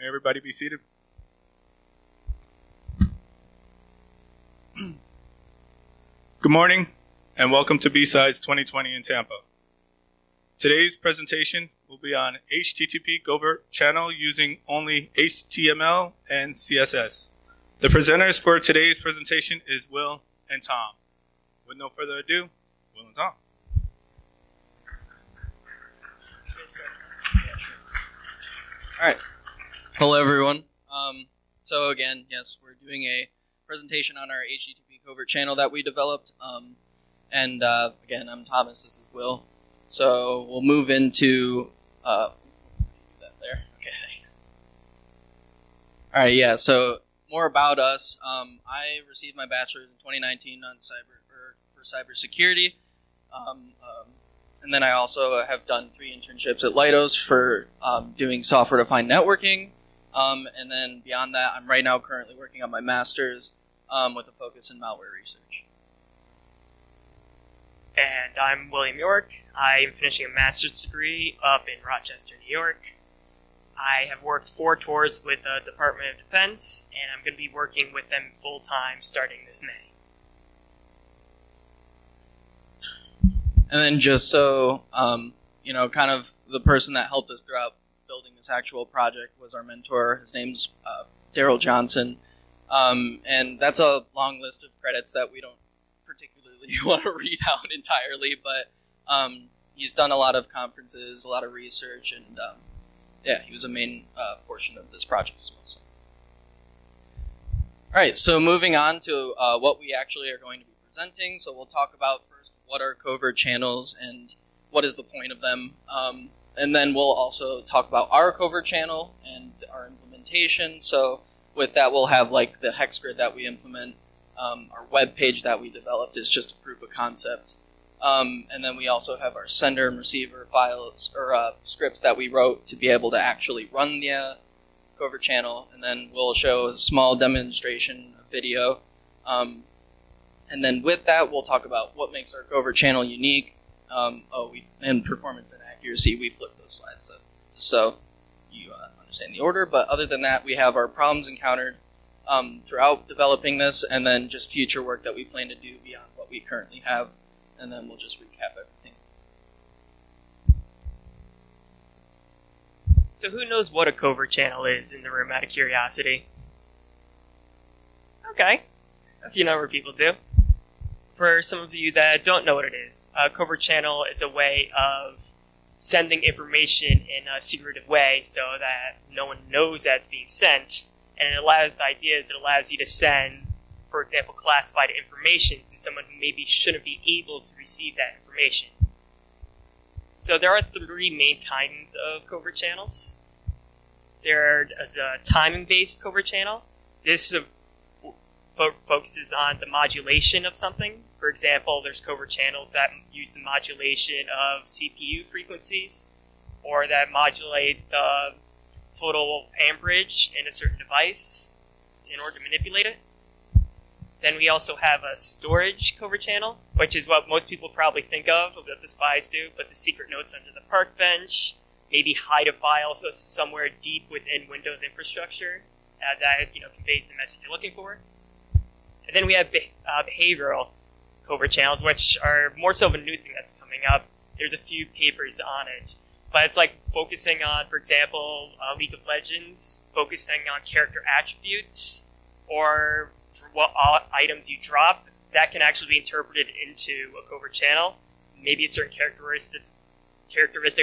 May everybody be seated. Good morning, and welcome to BSides 2020 in Tampa. Today's presentation will be on HTTP Covert channel using only HTML and CSS. The presenters for today's presentation is Will and Tom. With no further ado, Will and Tom. All right. Hello, everyone. So again, yes, we're doing a presentation on our HTTP Covert channel that we developed. Again, I'm Thomas. This is Will. So we'll move into that there. Okay, thanks. All right. Yeah. So more about us. I received my bachelor's in 2019 on for cybersecurity. And then I also have done 3 internships at Leidos for doing software-defined networking. And then beyond that, I'm right now currently working on my master's with a focus in malware research. And I'm William York. I'm finishing a master's degree up in Rochester, New York. I have worked 4 tours with the Department of Defense, and I'm going to be working with them full-time starting this May. And then just so, kind of the person that helped us throughout building this actual project was our mentor. His name's Daryl Johnson. And that's a long list of credits that we don't particularly want to read out entirely, but he's done a lot of conferences, a lot of research, and he was a main portion of this project as well. So. All right, so moving on to what we actually are going to be presenting. So we'll talk about first what are covert channels and what is the point of them. And then we'll also talk about our covert channel and our implementation. So with that, we'll have like the Hex Grid that we implement. Our web page that we developed is just a proof of concept. And then we also have our sender and receiver files or scripts that we wrote to be able to actually run the covert channel. And then we'll show a small demonstration video. And then with that, we'll talk about what makes our covert channel unique. And performance and accuracy, we flipped those slides so you understand the order. But other than that, we have our problems encountered throughout developing this, and then just future work that we plan to do beyond what we currently have. And then we'll just recap everything. So who knows what a covert channel is in the room out of curiosity? Okay. A few number of people do. For some of you that don't know what it is, a covert channel is a way of sending information in a secretive way so that no one knows that it's being sent. And it allows you to send, for example, classified information to someone who maybe shouldn't be able to receive that information. So there are 3 main kinds of covert channels. There is a timing-based covert channel. This focuses on the modulation of something. For example, there's covert channels that use the modulation of CPU frequencies, or that modulate the total amperage in a certain device in order to manipulate it. Then we also have a storage covert channel, which is what most people probably think of what the spies do, but the secret notes under the park bench, maybe hide a file somewhere deep within Windows infrastructure that conveys the message you're looking for. And then we have behavioral covert channels, which are more so of a new thing that's coming up. There's a few papers on it. But it's like focusing on, for example, League of Legends, focusing on character attributes, or what items you drop, that can actually be interpreted into a covert channel. Maybe a certain characteristic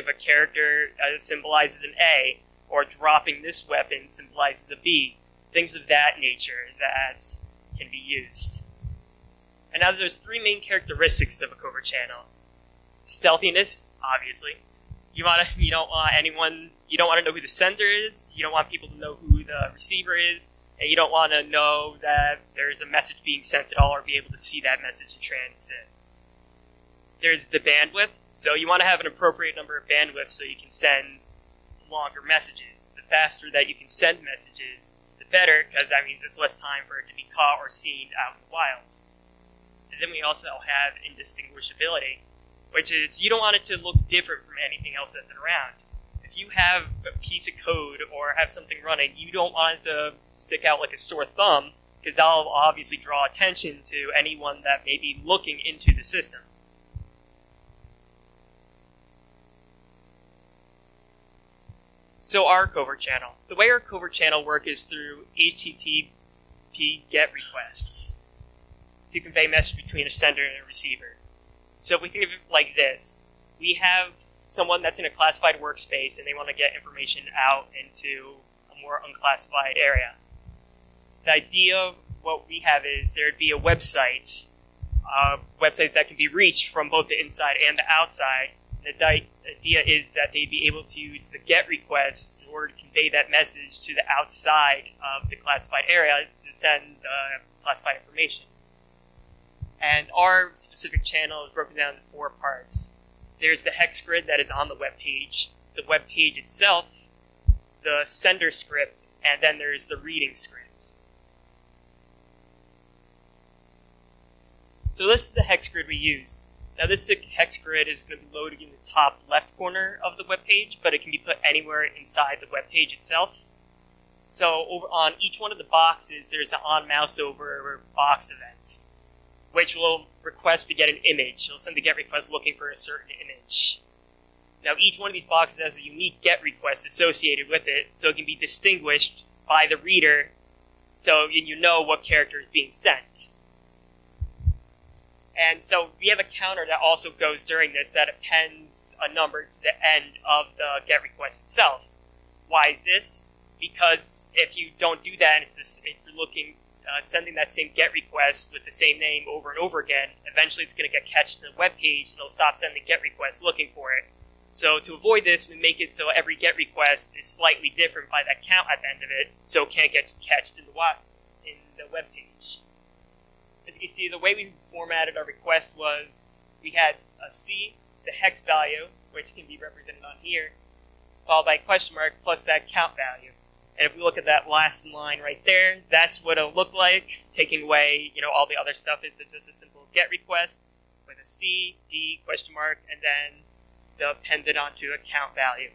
of a character symbolizes an A, or dropping this weapon symbolizes a B. Things of that nature that can be used. And now there's 3 main characteristics of a covert channel. Stealthiness, obviously. You don't want to know who the sender is, you don't want people to know who the receiver is, and you don't want to know that there's a message being sent at all or be able to see that message in transit. There's the bandwidth, so you want to have an appropriate number of bandwidth so you can send longer messages. The faster that you can send messages, the better, because that means it's less time for it to be caught or seen out in the wild. And then we also have indistinguishability, which is you don't want it to look different from anything else that's around. If if you have a piece of code or have something running, you don't want it to stick out like a sore thumb, because that'll obviously draw attention to anyone that may be looking into the system. So our covert channel. The way our covert channel works is through HTTP GET requests to convey message between a sender and a receiver. So if we think of it like this, we have someone that's in a classified workspace and they want to get information out into a more unclassified area. The idea of what we have is there'd be a website that can be reached from both the inside and the outside. The idea is that they'd be able to use the GET requests in order to convey that message to the outside of the classified area to send classified information. And our specific channel is broken down into 4 parts. There's the Hex Grid that is on the web page, the web page itself, the sender script, and then there's the reading script. So this is the Hex Grid we use. Now this Hex Grid is going to be loaded in the top left corner of the web page, but it can be put anywhere inside the web page itself. So over on each one of the boxes, there's an on-mouse-over box event, which will request to get an image. It'll send the GET request looking for a certain image. Now each one of these boxes has a unique GET request associated with it, so it can be distinguished by the reader, so you know what character is being sent. And so we have a counter that also goes during this that appends a number to the end of the GET request itself. Why is this? Because if you don't do that, if you're looking, sending that same GET request with the same name over and over again, eventually it's going to get cached in the web page and it'll stop sending GET requests looking for it. So to avoid this, we make it so every GET request is slightly different by that count at the end of it, so it can't get cached in the web page. As you can see, the way we formatted our request was we had a C, the hex value, which can be represented on here, followed by a question mark plus that count value. And if we look at that last line right there, that's what it'll look like, taking away, all the other stuff. It's just a simple GET request with a C, D, question mark, and then they'll append it onto a count value.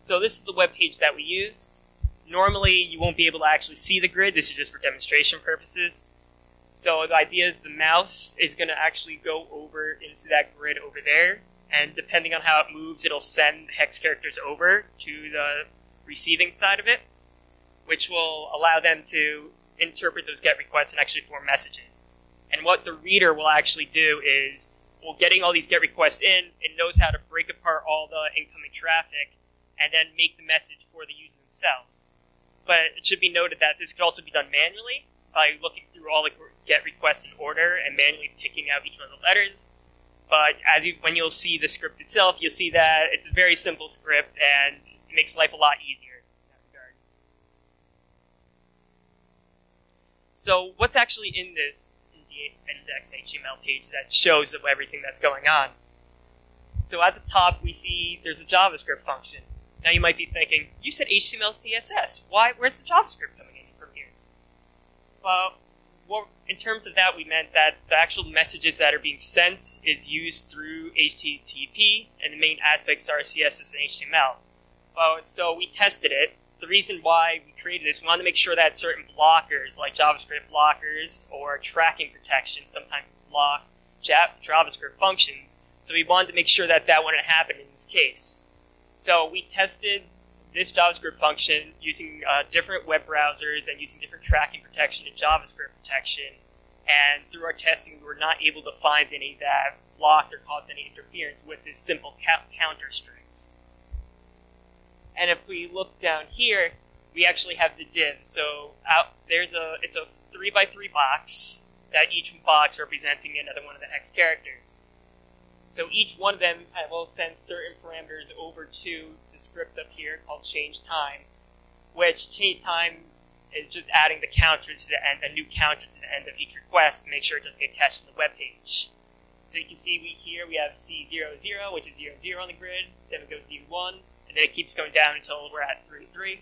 So this is the web page that we used. Normally, you won't be able to actually see the grid. This is just for demonstration purposes. So the idea is the mouse is going to actually go over into that grid over there. And depending on how it moves, it'll send hex characters over to the receiving side of it, which will allow them to interpret those GET requests and actually form messages. And what the reader will actually do is, well, getting all these GET requests in, it knows how to break apart all the incoming traffic and then make the message for the user themselves. But it should be noted that this could also be done manually by looking through all the GET requests in order and manually picking out each one of the letters. But when you'll see the script itself, you'll see that it's a very simple script and it makes life a lot easier in that regard. So what's actually in this index HTML page that shows everything that's going on? So at the top, we see there's a JavaScript function. Now you might be thinking, you said HTMLCSS. Where's the JavaScript coming in from here? Well, in terms of that, we meant that the actual messages that are being sent is used through HTTP, and the main aspects are CSS and HTML. Well, so we tested it. The reason why we created this, we wanted to make sure that certain blockers, like JavaScript blockers or tracking protection, sometimes block JavaScript functions. So we wanted to make sure that that wouldn't happen in this case. So we tested this JavaScript function using different web browsers and using different tracking protection and JavaScript protection. And through our testing, we were not able to find any that blocked or caused any interference with this simple counter strings. And if we look down here, we actually have the div. So it's a 3x3 box that each box representing another one of the hex characters. So each one of them will send certain parameters over to the script up here called change time, which change time is just adding the counter to the end, a new counter to the end of each request to make sure it doesn't get cached in the web page. So you can see we have C00, which is 00 on the grid, then it goes D1, and then it keeps going down until we're at 33.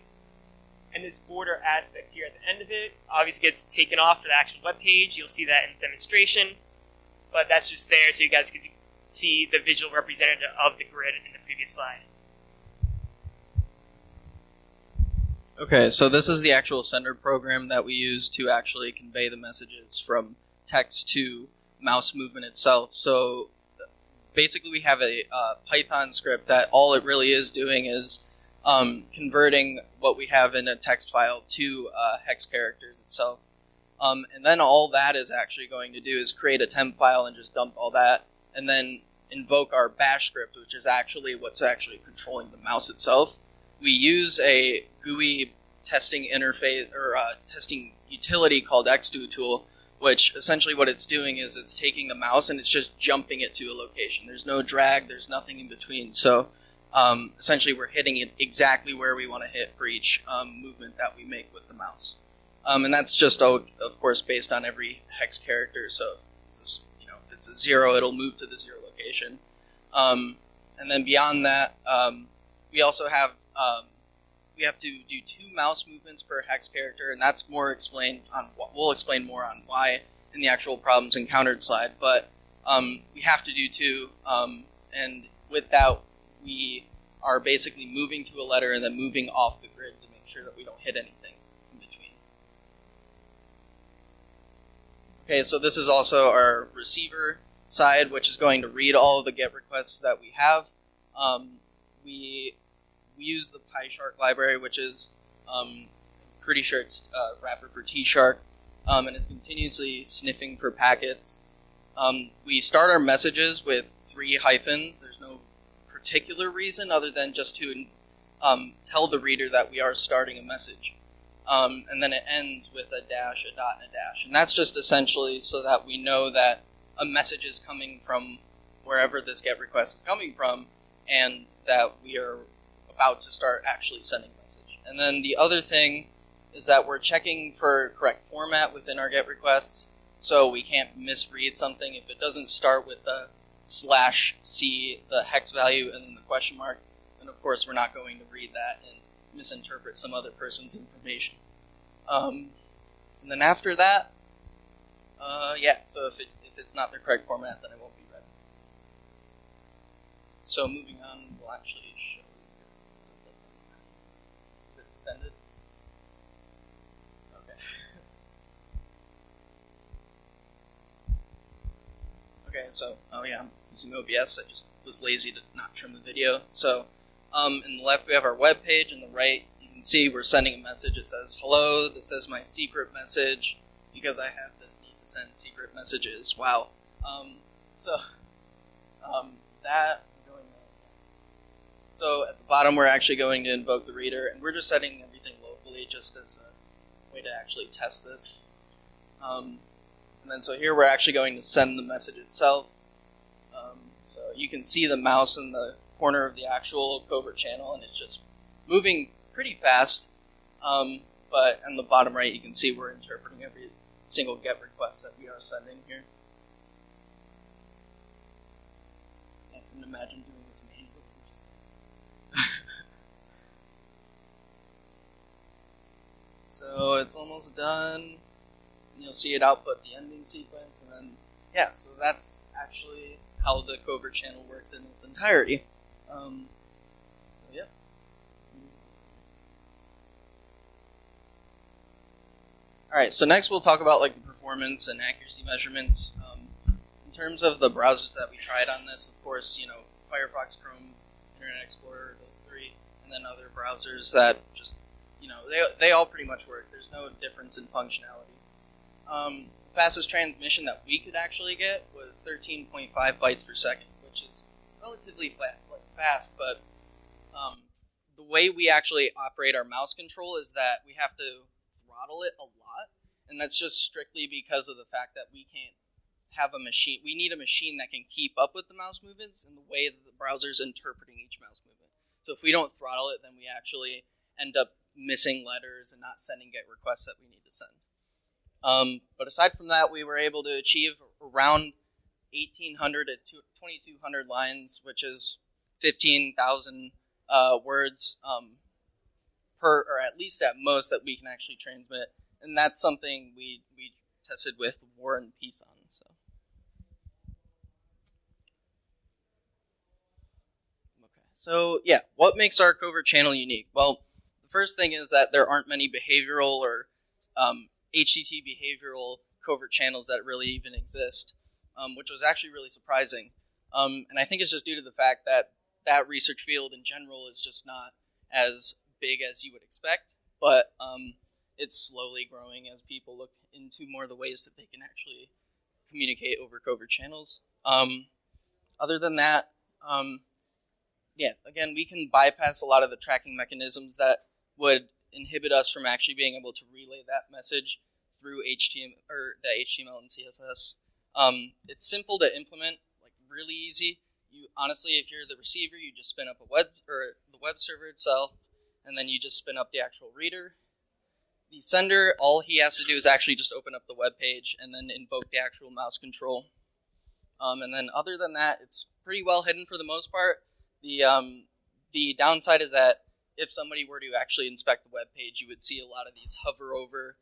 And this border aspect here at the end of it obviously gets taken off for the actual web page. You'll see that in the demonstration, but that's just there so you guys can see the visual representative of the grid in the previous slide. Okay, so this is the actual sender program that we use to actually convey the messages from text to mouse movement itself. So basically we have a Python script that all it really is doing is converting what we have in a text file to hex characters itself. And then all that is actually going to do is create a temp file and just dump all that, and then invoke our bash script, which is actually what's actually controlling the mouse itself. We use a GUI testing interface or testing utility called xDoTool, which essentially what it's doing is it's taking the mouse and it's just jumping it to a location. There's no drag, there's nothing in between. So essentially we're hitting it exactly where we want to hit for each movement that we make with the mouse. And that's just, of course, based on every hex character. So if it's a 0, it'll move to the 0 location. And then beyond that, we also have we have to do 2 mouse movements per hex character, and that's more explained on. We'll explain more on why in the actual problems encountered slide. But we have to do 2, and with that, we are basically moving to a letter and then moving off the grid to make sure that we don't hit anything in between. Okay, so this is also our receiver side, which is going to read all of the GET requests that we have. We use the PyShark library, which is pretty sure it's a wrapper for T-Shark, and it's continuously sniffing for packets. We start our messages with 3 hyphens. There's no particular reason other than just to tell the reader that we are starting a message. And then it ends with a dash, a dot, and a dash. And that's just essentially so that we know that a message is coming from wherever this GET request is coming from, and that we are about to start actually sending a message. And then the other thing is that we're checking for correct format within our GET requests, so we can't misread something. If it doesn't start with the /c, the hex value, and then the question mark, then of course we're not going to read that and misinterpret some other person's information. And then after that, so if it's not the correct format, then it won't be read. So moving on, we'll actually show you. Is it extended? Okay. Okay, so, I'm using OBS. I just was lazy to not trim the video. So, in the left we have our web page. In the right, you can see we're sending a message. It says, "Hello, this is my secret message because I have this need to send secret messages." Wow. So at the bottom, we're actually going to invoke the reader, and we're just setting everything locally just as a way to actually test this. And then so here we're actually going to send the message itself. So you can see the mouse in the corner of the actual covert channel, and it's just moving pretty fast. But on the bottom right, you can see we're interpreting every single GET request that we are sending here. I couldn't imagine doing this manually. So it's almost done. You'll see it output the ending sequence, and then, so that's actually how the covert channel works in its entirety. Alright, so next we'll talk about the performance and accuracy measurements. In terms of the browsers that we tried on this, of course, Firefox, Chrome, Internet Explorer, those 3, and then other browsers that just, they all pretty much work. There's no difference in functionality. Fastest transmission that we could actually get was 13.5 bytes per second, which is relatively fast, but the way we actually operate our mouse control is that we have to throttle it a lot, and that's just strictly because of the fact that we can't have a machine. We need a machine that can keep up with the mouse movements and the way that the browser's interpreting each mouse movement. So if we don't throttle it, then we actually end up missing letters and not sending GET requests that we need to send. But aside from that, we were able to achieve around 1,800 to 2,200 lines, which is 15,000 words per, or at least at most, that we can actually transmit. And that's something we tested with War and Peace on. So, So yeah, what makes our covert channel unique? Well, the first thing is that there aren't many behavioral or HTTP behavioral covert channels that really even exist, which was actually really surprising. And I think it's just due to the fact that that research field in general is just not as big as you would expect, but it's slowly growing as people look into more of the ways that they can actually communicate over covert channels. Other than that, yeah, again, we can bypass a lot of the tracking mechanisms that would inhibit us from actually being able to relay that message through HTML or the HTML and CSS. It's simple to implement, like really easy. You honestly, if you're the receiver, you just spin up a web or the web server itself, and then you just spin up the actual reader. The sender, all he has to do is actually just open up the web page and then invoke the actual mouse control. And then other than that, it's pretty well hidden for the most part. The downside is that if somebody were to actually inspect the web page, you would see a lot of these hover over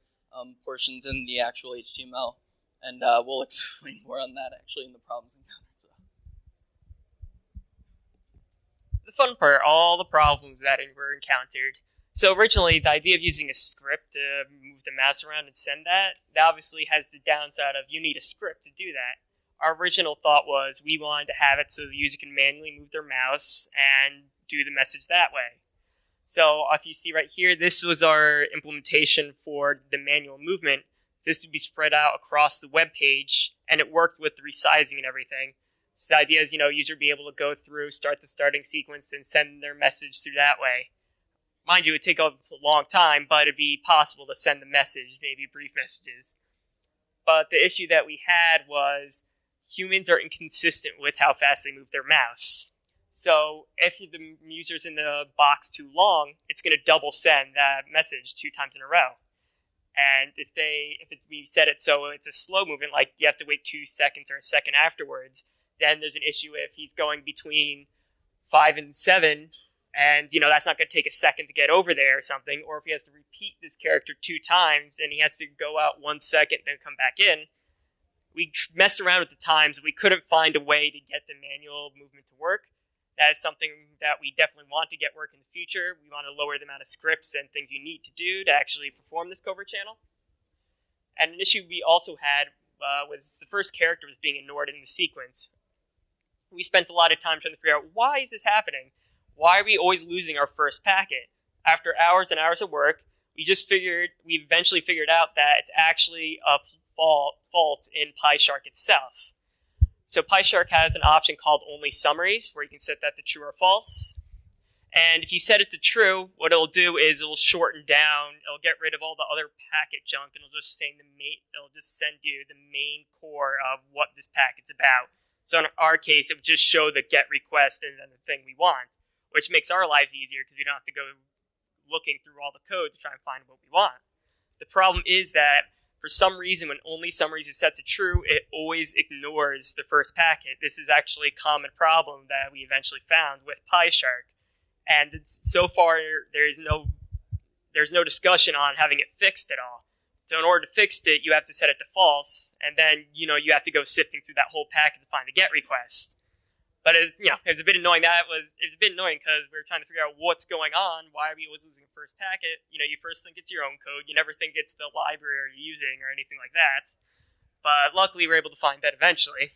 portions in the actual HTML, and we'll explain more on that actually in the problems encountered. So. The fun part, all the problems that were encountered. So originally, the idea of using a script to move the mouse around and send that obviously has the downside of you need a script to do that. Our original thought was we wanted to have it so the user can manually move their mouse and do the message that way. So if you see right here, this was our implementation for the manual movement. This would be spread out across the web page, and it worked with the resizing and everything. So the idea is, user would be able to go through, start the starting sequence, and send their message through that way. Mind you, it would take a long time, but it'd be possible to send the message, maybe brief messages. But the issue that we had was humans are inconsistent with how fast they move their mouse. So if the user's in the box too long, it's going to double send that message 2 times in a row. And if we set it so it's a slow movement, like you have to wait 2 seconds or a second afterwards, then there's an issue if he's going between 5 and 7, and that's not going to take a second to get over there or something. Or if he has to repeat this character 2 times and he has to go out 1 second then come back in. We messed around with the times. We couldn't find a way to get the manual movement to work. That is something that we definitely want to get work in the future. We want to lower the amount of scripts and things you need to do to actually perform this covert channel. And an issue we also had was the first character was being ignored in the sequence. We spent a lot of time trying to figure out, why is this happening? Why are we always losing our first packet? After hours and hours of work, we eventually figured out that it's actually a fault in PyShark itself. So PyShark has an option called only summaries, where you can set that to true or false. And if you set it to true, what it'll do is it'll shorten down, it'll get rid of all the other packet junk, and it'll just send you the main core of what this packet's about. So in our case, it would just show the get request and then the thing we want, which makes our lives easier because we don't have to go looking through all the code to try and find what we want. The problem is that for some reason, when only summaries is set to true, it always ignores the first packet. This is actually a common problem that we eventually found with PyShark. And so far, there's no discussion on having it fixed at all. So in order to fix it, you have to set it to false, and then you have to go sifting through that whole packet to find the get request. But it was a bit annoying. It was a bit annoying because we were trying to figure out what's going on. Why are we always losing the first packet? You first think it's your own code. You never think it's the library you're using or anything like that. But luckily, we were able to find that eventually.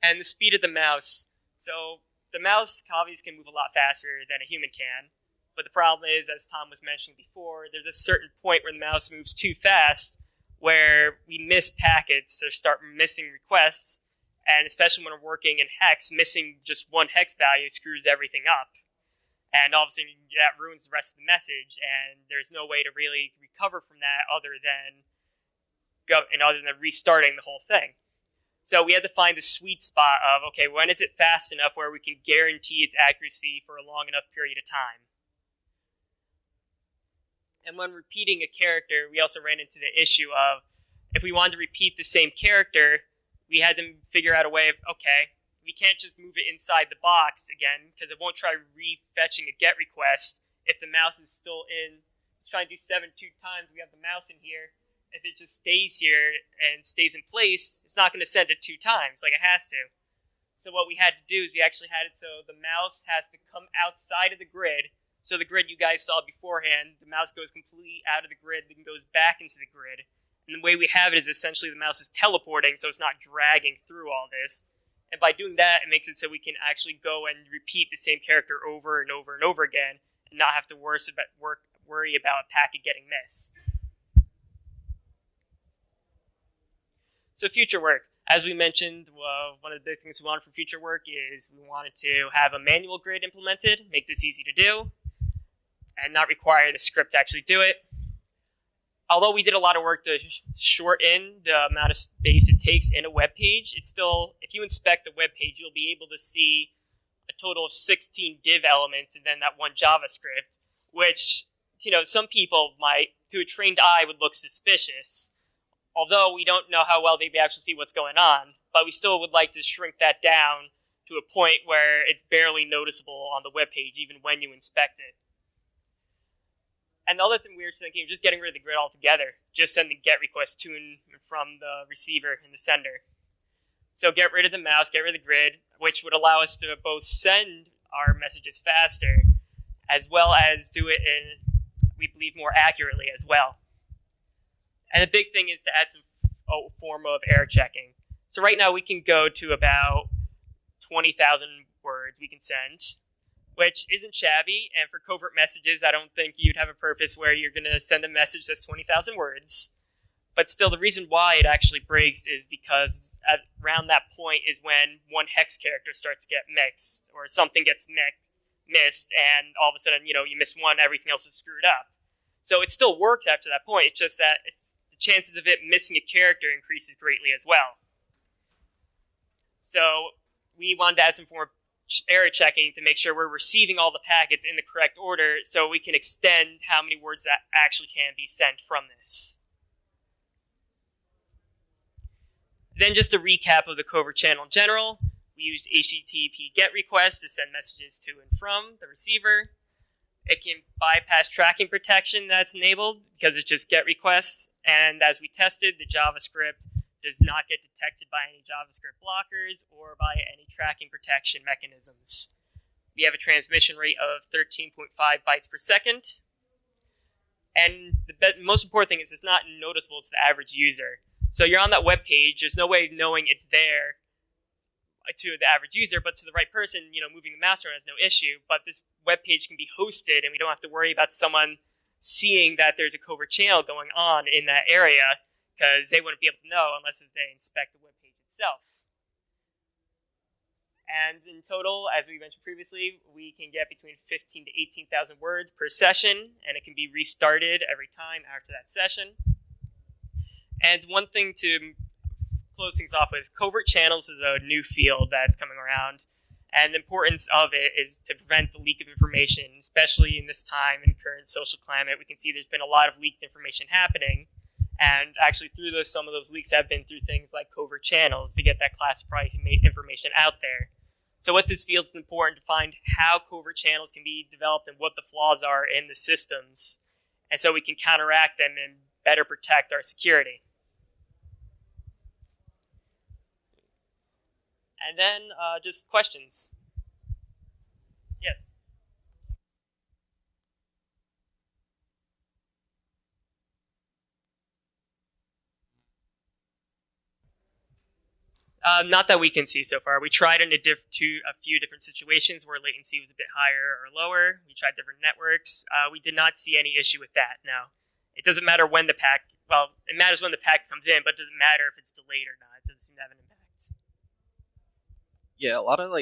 And the speed of the mouse. So the mouse obviously can move a lot faster than a human can. But the problem is, as Tom was mentioning before, there's a certain point where the mouse moves too fast where we miss packets or start missing requests. And especially when we're working in Hex, missing just one Hex value screws everything up. And obviously that ruins the rest of the message, and there's no way to really recover from that other than restarting the whole thing. So we had to find the sweet spot of, okay, when is it fast enough where we can guarantee its accuracy for a long enough period of time? And when repeating a character, we also ran into the issue of, if we wanted to repeat the same character, we had to figure out a way of, okay, we can't just move it inside the box again, because it won't try refetching a get request if the mouse is still in. It's trying to do 7 2 times. We have the mouse in here. If it just stays here and stays in place, it's not going to send it 2 times like it has to. So what we had to do is we actually had it so the mouse has to come outside of the grid. So the grid you guys saw beforehand, the mouse goes completely out of the grid, then goes back into the grid. And the way we have it is essentially the mouse is teleporting, so it's not dragging through all this. And by doing that, it makes it so we can actually go and repeat the same character over and over and over again, and not have to worry about a packet getting missed. So future work. As we mentioned, one of the big things we wanted for future work is we wanted to have a manual grid implemented, make this easy to do, and not require the script to actually do it. Although we did a lot of work to shorten the amount of space it takes in a web page, it's still, if you inspect the web page, you'll be able to see a total of 16 div elements and then that one JavaScript, which, some people might, to a trained eye, would look suspicious. Although we don't know how well they actually see what's going on, but we still would like to shrink that down to a point where it's barely noticeable on the web page, even when you inspect it. And the other thing we were thinking of just getting rid of the grid altogether, just sending GET requests to and from the receiver and the sender. So get rid of the mouse, get rid of the grid, which would allow us to both send our messages faster, as well as do it in, we believe, more accurately as well. And the big thing is to add some form of error checking. So right now we can go to about 20,000 words we can send, which isn't shabby. And for covert messages, I don't think you'd have a purpose where you're going to send a message that's 20,000 words. But still, the reason why it actually breaks is because around that point is when one hex character starts to get mixed, or something gets missed, and all of a sudden, you miss one, everything else is screwed up. So it still works after that point. It's just that the chances of it missing a character increases greatly as well. So we wanted to add some form of error checking to make sure we're receiving all the packets in the correct order, so we can extend how many words that actually can be sent from this. Then just a recap of the covert channel in general. We used HTTP GET requests to send messages to and from the receiver. It can bypass tracking protection that's enabled because it's just GET requests. And as we tested, the JavaScript does not get detected by any JavaScript blockers or by any tracking protection mechanisms. We have a transmission rate of 13.5 bytes per second. And the most important thing is it's not noticeable to the average user. So you're on that web page, there's no way of knowing it's there to the average user, but to the right person, moving the mouse around is no issue. But this web page can be hosted, and we don't have to worry about someone seeing that there's a covert channel going on in that area, because they wouldn't be able to know unless they inspect the web page itself. And in total, as we mentioned previously, we can get between 15,000 to 18,000 words per session, and it can be restarted every time after that session. And one thing to close things off with, covert channels is a new field that's coming around, and the importance of it is to prevent the leak of information, especially in this time in current social climate. We can see there's been a lot of leaked information happening, and actually through those, some of those leaks have been through things like covert channels to get that classified information out there. So with this field, it's important to find how covert channels can be developed and what the flaws are in the systems, and so we can counteract them and better protect our security. And then just questions. Yes. Not that we can see so far. We tried in a few different situations where latency was a bit higher or lower. We tried different networks. We did not see any issue with that. No. It doesn't matter when the pack, well, it matters when the pack comes in, but it doesn't matter if it's delayed or not. It doesn't seem to have an impact. Yeah, a lot of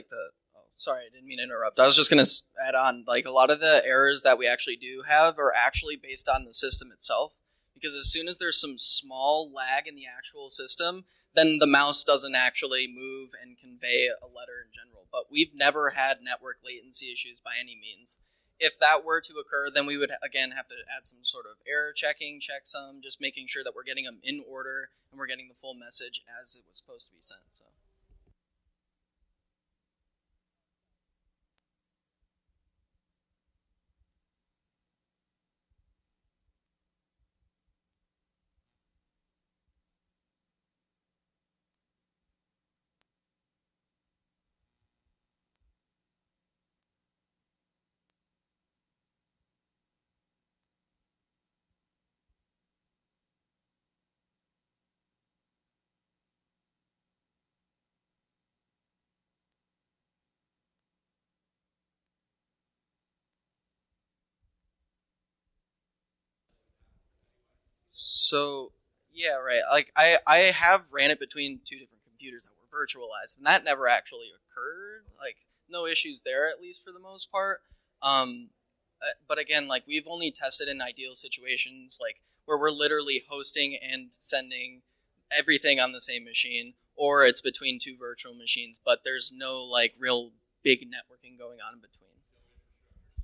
sorry, I didn't mean to interrupt. I was just going to add on, a lot of the errors that we actually do have are actually based on the system itself. Because as soon as there's some small lag in the actual system, then the mouse doesn't actually move and convey a letter in general. But we've never had network latency issues by any means. If that were to occur, then we would, again, have to add some sort of error checking, checksum, just making sure that we're getting them in order and we're getting the full message as it was supposed to be sent. So. So, yeah, right. Like, I have ran it between two different computers that were virtualized, and that never actually occurred. Like, no issues there, at least for the most part. But again, like, we've only tested in ideal situations, like, where we're literally hosting and sending everything on the same machine, or it's between two virtual machines, but there's no, like, real big networking going on in between.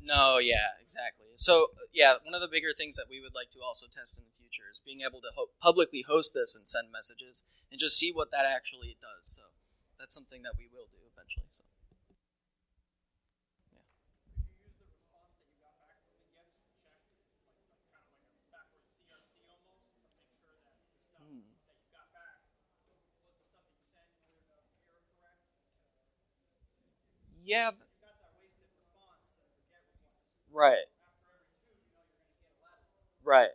No, yeah, exactly. So, yeah, one of the bigger things that we would like to also test in the future is being able to publicly host this and send messages and just see what that actually does. So, that's something that we will do eventually. So, yeah. Hmm. Yeah. Right. Right.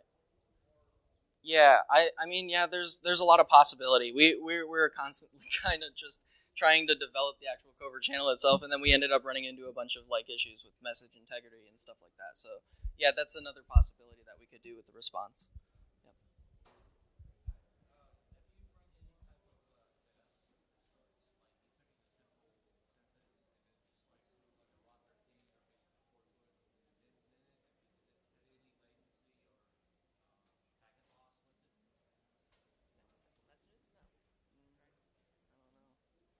Yeah, I mean, yeah, there's a lot of possibility. We're constantly kind of just trying to develop the actual covert channel itself, and then we ended up running into a bunch of like issues with message integrity and stuff like that. So yeah, that's another possibility that we could do with the response. Yep.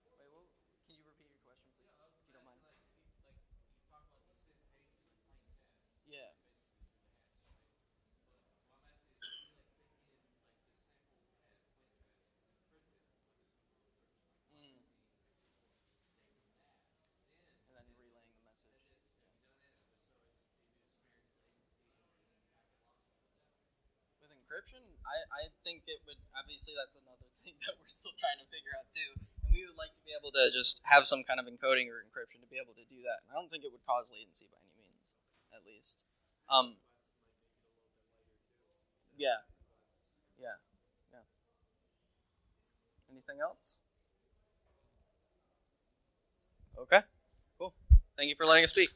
I don't know. Wait, can you repeat your question, please, if you don't mind? Yeah. Mm. And then relaying the message. With encryption, I think it would, obviously that's another thing that we're still trying to figure out too. And we would like to be able to just have some kind of encoding or encryption to be able to do that. And I don't think it would cause latency by any means, at least. Um, yeah, yeah, yeah. Anything else? Okay, cool. Thank you for letting us speak.